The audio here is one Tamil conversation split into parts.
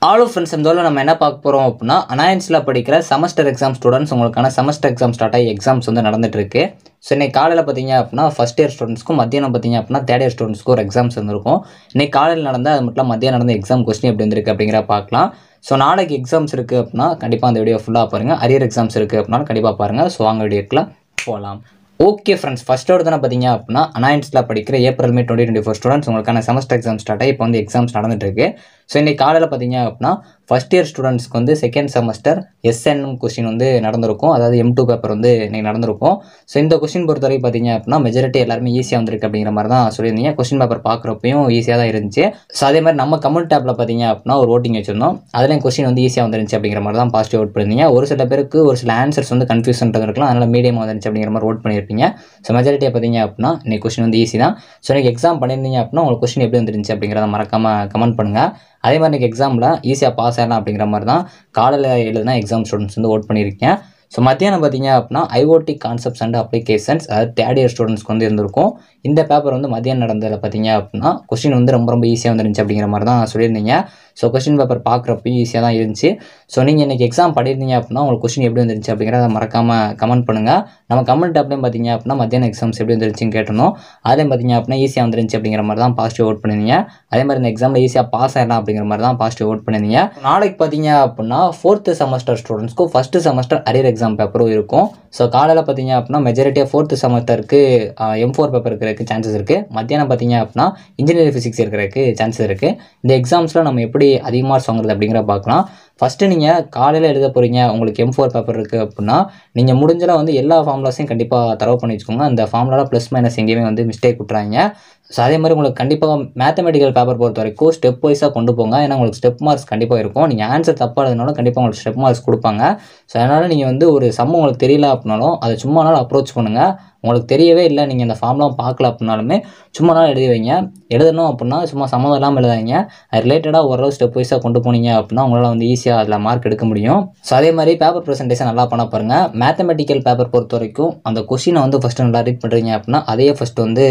ஆலோ ஃப்ரெண்ட்ஸ் இந்த தடவை நம்ம என்ன பார்க்க போகிறோம் அப்படின்னா அனாயன்ஸில் படிக்கிற செமஸ்டர் எக்ஸாம் ஸ்டூடெண்ட்ஸ் உங்களுக்கான செமஸ்டர் எக்ஸாம் ஸ்டார்ட் ஆகி எக்ஸாம்ஸ் வந்து நடந்துட்டு இருக்கு. ஸோ இன்னைக்கு காலையில் பார்த்தீங்க அப்படின்னா ஃபஸ்ட் இயர் ஸ்டூடெண்ட்ஸ்க்கும் மத்தியானம் பார்த்தீங்க அப்படின்னா தேர்ட் இயர் ஸ்டூடெண்ட்ஸ்க்கும் ஒரு எக்ஸாம்ஸ் வந்துருக்கும். இன்னைக்கு காலையில் நடந்த அது மட்டும் மத்தியானம் நடந்த எக்ஸாம் கொஸ்டின் எப்படி வந்திருக்கு அப்படிங்கிற பார்க்கலாம். ஸோ நாளைக்கு எக்ஸாம்ஸ் இருக்குது அப்படின்னா கண்டிப்பாக அந்த வீடியோ ஃபுல்லாக பாருங்கள். அரியர் எக்ஸாம்ஸ் இருக்குது அப்படின்னா கண்டிப்பாக பாருங்கள். ஸோ வாங்க வீடியோக்குலாம் போகலாம். ஓகே ஃப்ரெண்ட்ஸ், ஃபஸ்ட்டோட தானே பார்த்தீங்க அப்படின்னா அனாயன்ஸில் படிக்கிற ஏப்ரல் மே 2024 ஸ்டூடெண்ட்ஸ் உங்களுக்கான செமஸ்டர் எக்ஸாம் ஸ்டார்ட் ஆகி இப்போ வந்து எக்ஸாம்ஸ் நடந்துட்டு இருக்கு. ஸோ இன்றைக்கி காலையில் பார்த்தீங்க அப்படின்னா ஃபஸ்ட் இயர் ஸ்டூடெண்ட்ஸ்க்கு வந்து செகண்ட் செமஸ்டர் எஸ்என்எம் கொஸ்டின் வந்து நடந்திருக்கும். அதாவது M2 பேப்பர் வந்து இன்றைக்கி நடந்திருக்கும். ஸோ இந்த கொஸ்டின் பொறுத்த வரைக்கும் பார்த்தீங்க அப்படின்னா மெஜாரிட்டி எல்லாருமே ஈஸியாக வந்திருக்கு அப்படிங்கிற மாதிரி தான் சொல்லியிருந்தீங்க. கொஸ்டின் பேப்பர் பார்க்குறப்பையும் ஈஸியாக தான் இருந்துச்சு. ஸோ அதே மாதிரி நம்ம கமெண்ட் டேப்பில் பார்த்தீங்க அப்படின்னா ஒரு ஓட்டிங் வச்சிருந்தோம். அதுலேயும் கொஸ்டின் வந்து ஈஸியாக வந்துருந்துச்சு அப்படிங்கிற மாதிரி தான் பாசிட்டிவ் ஓட் பண்ணியிருந்தீங்க. ஒரு சில பேருக்கு ஒரு சில ஆன்சர்ஸ் வந்து கன்ஃபியூஷன் இருக்கலாம், அதனால் மீடியம் வந்துருந்துச்சு அப்படிங்கிற மாதிரி ஓட் பண்ணியிருப்பீங்க. ஸோ மெஜாரிட்டியாக பார்த்தீங்க அப்படின்னா இன்னைக்கு கொஸ்டின் வந்து ஈஸி தான். ஸோ இன்றைக்கி எக்ஸாம் பண்ணியிருந்தீங்க அப்படின்னா உங்களுக்கு கொஸ்டின் எப்படி வந்துருந்துச்சு அப்படிங்கிறத மறக்காமல் கமெண்ட் பண்ணுங்கள். அதே மாதிரி இன்றைக்கி எக்ஸாமில் ஈஸியாக பாஸ் ஆகலாம் அப்படிங்கிற மாதிரி தான் காலையில் எழுதுனா எக்ஸாம் ஸ்டூடெண்ட்ஸ் வந்து ஓட் பண்ணியிருக்கேன். ஸோ மத்தியானம் பார்த்தீங்க அப்படின்னா IoT கான்செப்ட்ஸ் அண்ட் அப்ளிகேஷன்ஸ், அதாவது தேர்ட் இயர் ஸ்டூடெண்ட்ஸ்க்கு வந்து இருந்திருக்கும். இந்த பேப்பர் வந்து மதியம் நடந்ததில் பார்த்தீங்க அப்படின்னா கொஸ்டின் வந்து ரொம்ப ஈஸியாக வந்துருந்துச்சு அப்படிங்கிற மாதிரி தான் சொல்லியிருந்தீங்க. ஸோ கொஸ்டின் பேப்பர் பார்க்குறப்பையும் ஈஸியாக தான் இருந்துச்சு. ஸோ நீங்கள் இன்றைக்கி எக்ஸாம் பண்ணியிருந்தீங்க அப்படின்னா உங்களுக்கு கொஸ்டின் எப்படி வந்துருந்துச்சு அப்படிங்கிறத மறக்காமல் கமெண்ட் பண்ணுங்கள். நம்ம கமெண்ட் அப்படியும் பார்த்தீங்க அப்படின்னா மத்தியானம் எக்ஸாம்ஸ் எப்படி வந்துருச்சுன்னு கேட்டணும். அதையும் பார்த்தீங்க அப்படின்னா ஈஸியாக வந்துருந்துச்சு அப்படிங்கிற மாதிரி தான் பாசிட்டிவ் ஓட் பண்ணியிருந்தீங்க. அதே மாதிரி இந்த எக்ஸாமில் ஈஸியாக பாஸ் ஆகிடலாம் அப்படிங்கிற மாதிரி தான் பாசிட்டிவ் ஓட் பண்ணியிருந்தீங்க. நாளைக்கு பார்த்தீங்க அப்படின்னா 4th செமஸ்டர் ஸ்டூடெண்ட்ஸ்க்கும் ஃபஸ்ட்டு செமஸ்டர் அரியர் எக்ஸாம் பேப்பரும் இருக்கும். ஸோ காலையில் பார்த்தீங்க அப்படின்னா மெஜாரிட்டியாக 4th செமஸ்டருக்கு M4 பேப்பர் இருக்கிறதுக்கு சான்சஸ் இருக்குது. மத்தியானம் பார்த்தீங்க அப்படின்னா இன்ஜினியரிங் ஃபிசிக்ஸ் இருக்கிறதுக்கு சான்சஸ் இருக்குது. இந்த எக்ஸாம்ஸில் நம்ம எப்படி அதிக மார்க்ஸ் வாங்குறது அப்படிங்கிற பார்க்கலாம். ஃபஸ்ட்டு நீங்கள் காலையில் எழுத போகிறீங்க, உங்களுக்கு M4 பேப்பர் இருக்குது அப்படின்னா நீங்கள் முடிஞ்சளவு வந்து எல்லா ஃபார்முலாஸையும் கண்டிப்பாக தரவு பண்ணி வச்சுக்கோங்க. அந்த ஃபார்முலாவில் ப்ளஸ் மைனஸ் எங்கேயுமே வந்து மிஸ்டேக் விட்றாங்க. ஸோ அதே மாதிரி உங்களுக்கு கண்டிப்பாக மேத்தமெட்டிக்கல் பேப்பர் பொறுத்த வரைக்கும் ஸ்டெப் வைஸாக கொண்டு போங்க. ஏன்னா உங்களுக்கு ஸ்டெப் மார்க்ஸ் கண்டிப்பாக இருக்கும். நீங்கள் ஆன்சர் தப்பாக எழுதினாலும் கண்டிப்பாக உங்களுக்கு ஸ்டெப் மார்க்ஸ் கொடுப்பாங்க. ஸோ அதனால் நீங்கள் வந்து ஒரு சம் உங்களுக்கு தெரியல அப்படின்னாலும் அதை சும்மா நாள் அப்ரோச் பண்ணுங்கள். உங்களுக்கு தெரியவே இல்லை, நீங்கள் இந்த ஃபார்ம்லாம் பார்க்கல அப்படின்னாலுமே சும்மா நாள் எழுதி வைங்க. எழுதணும் அப்படின்னா சும்மா சம்மந்தம் இல்லாமல் எழுதாங்க. அது ரிலேட்டடாக ஓரளவு ஸ்டெப் வைஸாக கொண்டு போனீங்க அப்படின்னா உங்களால் வந்து ஈஸியாக அதில் மார்க் எடுக்க முடியும். ஸோ அதே மாதிரி பேப்பர் ப்ரெசன்டேஷன் நல்லா பண்ண பாருங்கள். மேத்தமெட்டிக்கல் பேப்பர் பொறுத்த வரைக்கும் அந்த கொஸ்டினை வந்து ஃபஸ்ட்டு நல்லா ரீட் பண்ணுறீங்க அப்படின்னா அதையே ஃபஸ்ட்டு வந்து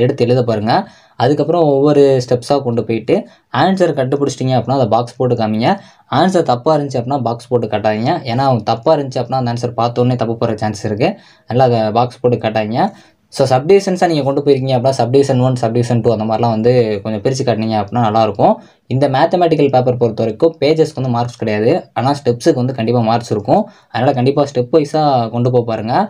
எடுத்து எழுத பாருங்கள். அதுக்கப்புறம் ஒவ்வொரு ஸ்டெப்ஸாக கொண்டு போயிட்டு ஆன்சர் கண்டுபிடிச்சிட்டிங்க அப்படின்னா அதை பாக்ஸ் போட்டு காமிங்க. ஆன்சர் தப்பாக இருந்துச்சு அப்படின்னா பாக்ஸ் போட்டு காட்டாதீங்க. ஏன்னா தப்பாக இருந்துச்சு அப்படின்னா அந்த ஆன்சர் பார்த்தோன்னே தப்பு போகிற சான்ஸ் இருக்குது. நல்லா அதை பாக்ஸ் போட்டு காட்டாதீங்க. ஸோ சப்டிவிஷன்ஸாக நீங்கள் கொண்டு போயிருக்கீங்க அப்படின்னா சப்டிவிஷன் 1 சப்டிவிஷன் 2 அந்த மாதிரிலாம் வந்து கொஞ்சம் பிரித்து காட்டினீங்க அப்படின்னா நல்லாயிருக்கும். இந்த மேத்தமெட்டிக்கல் பேப்பர் பொறுத்த வரைக்கும் பேஜஸ்க்கு வந்து மார்க்ஸ் கிடையாது, ஆனால் ஸ்டெப்ஸுக்கு வந்து கண்டிப்பாக மார்க்ஸ் இருக்கும். அதனால் கண்டிப்பாக ஸ்டெப் வைஸாக கொண்டு போக பாருங்கள்.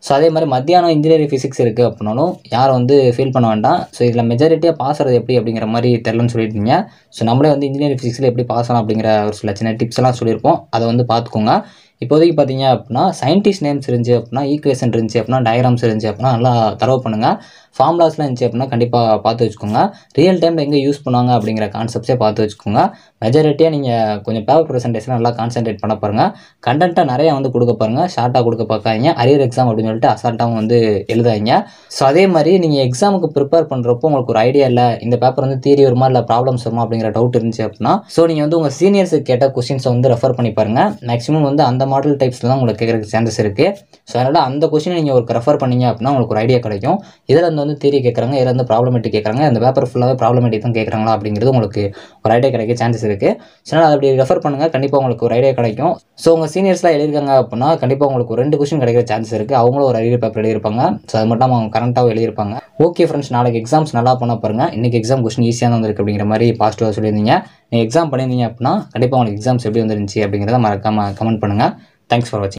ஸோ அதே மாதிரி மத்தியானம் இன்ஜினியரிங் ஃபிசிக்ஸ் இருக்குது அப்படின்னாலும் யாரும் வந்து ஃபீல் பண்ண வேண்டாம். ஸோ இதில் மெஜாரிட்டியாக பாஸ் ஆகிறது எப்படி அப்படிங்கிற மாதிரி தெரிலன்னு சொல்லியிருந்தீங்க. ஸோ நம்மளே வந்து இன்ஜினியரிங் ஃபிசிக்ஸில் எப்படி பாஸ் ஆகலாம் அப்படிங்கிற ஒரு சில சின்ன டிப்ஸ் எல்லாம் சொல்லியிருப்போம். அதை வந்து பார்த்துக்கோங்க. இப்போதைக்கு பார்த்தீங்க அப்படின்னா சயின்டிஸ்ட் நேம்ஸ் இருந்துச்சு அப்படின்னா, ஈக்குவேஷன் இருந்துச்சு அப்படின்னா, டயக்ராம்ஸ் இருந்துச்சு அப்படின்னா நல்லா தரவு பண்ணுங்கள். ஃபார்முலாஸ்லாம் இருந்துச்சு அப்படின்னா கண்டிப்பாக பார்த்து வச்சுக்கோங்க. ரியல் டைமில் எங்கே யூஸ் பண்ணுவாங்க அப்படிங்கிற கான்செப்ட்ஸே பார்த்து வச்சுக்கோங்க. மெஜாரிட்டியாக நீங்கள் கொஞ்சம் பேப்பர் ப்ரெசன்டேஷன் நல்லா கான்சென்ட்ரேட் பண்ண பாருங்கள். கண்டென்ட்டாக நிறையா வந்து கொடுக்க பாருங்கள். ஷார்ட்டாக கொடுக்க பார்க்காதீங்க. அரியர் எக்ஸாம் அப்படின்னு சொல்லிட்டு அசால்ட்டாகவும் வந்து எழுதாதீங்க. ஸோ அதே மாதிரி நீங்கள் எக்ஸாமுக்கு ப்ரிப்பேர் பண்ணுறப்போ உங்களுக்கு ஒரு ஐடியா இல்லை, இந்த பேப்பர் வந்து தியரி வருமா இல்லை ப்ராப்ளம்ஸ் வருமா அப்படிங்கிற டவுட் இருந்துச்சு அப்படின்னா ஸோ நீங்கள் வந்து உங்கள் சீனியர்ஸுக்கு கேட்ட கொஸ்டின்ஸை வந்து ரெஃபர் பண்ணி பாருங்கள். மேக்ஸிமம் வந்து அந்த மாடல் டைப்ஸில் தான் உங்களுக்கு கேட்குறதுக்கு சான்சஸ் இருக்குது. ஸோ அதனால் அந்த கொஸ்டினை நீங்கள் ஒரு ரெஃபர் பண்ணீங்க அப்படின்னா உங்களுக்கு ஒரு ஐடியா கிடைக்கும். இதில் வந்து தியரி கேட்குறாங்க, இதில் வந்து ப்ராப்ளமேட்டிக் கேட்குறாங்க, இந்த பேப்பர் ஃபுல்லாகவே ப்ராப்ளமேட்டிக் தான் கேட்குறாங்களா அப்படிங்கிறது உங்களுக்கு ஒரு ஐடியா கிடைக்க சான்சஸ் இருக்குது. ஸோ அதனால் அதை அப்படி ரெஃபர் பண்ணுங்கள், கண்டிப்பாக உங்களுக்கு ஒரு ஐடியா கிடைக்கும். ஸோ உங்கள் சீனியர்ஸ்லாம் எழுதியிருக்காங்க அப்படின்னா கண்டிப்பாக உங்களுக்கு ஒரு 2 கொஸ்டின் கிடைக்கிற சான்சஸ் இருக்குது. அவங்களும் ஒரு அரியர் பேப்பர் எழுதியிருப்பாங்க. ஸோ அது மட்டும் அவங்க கரண்ட்டாகவும் எழுதியிருப்பாங்க. ஓகே ஃப்ரெண்ட்ஸ், நாளைக்கு எக்ஸாம்ஸ் நல்லா பண்ண பாருங்கள். இன்றைக்கி எக்ஸாம் கொஸ்டின் ஈஸியாக தான் வந்துருக்கு அப்படிங்கிற மாதிரி பாசிட்டிவாக சொல்லியிருந்தீங்க. நீங்கள் எக்ஸாம் பண்ணியிருந்தீங்க அப்படின்னா கண்டிப்பாக உங்களுக்கு எக்ஸாம்ஸ் எப்படி வந்துருந்துச்சு அப்படிங்கிறத மறக்காமல் கமெண்ட் பண்ணுங்கள். தேங்க்ஸ் ஃபார் வாட்சிங்.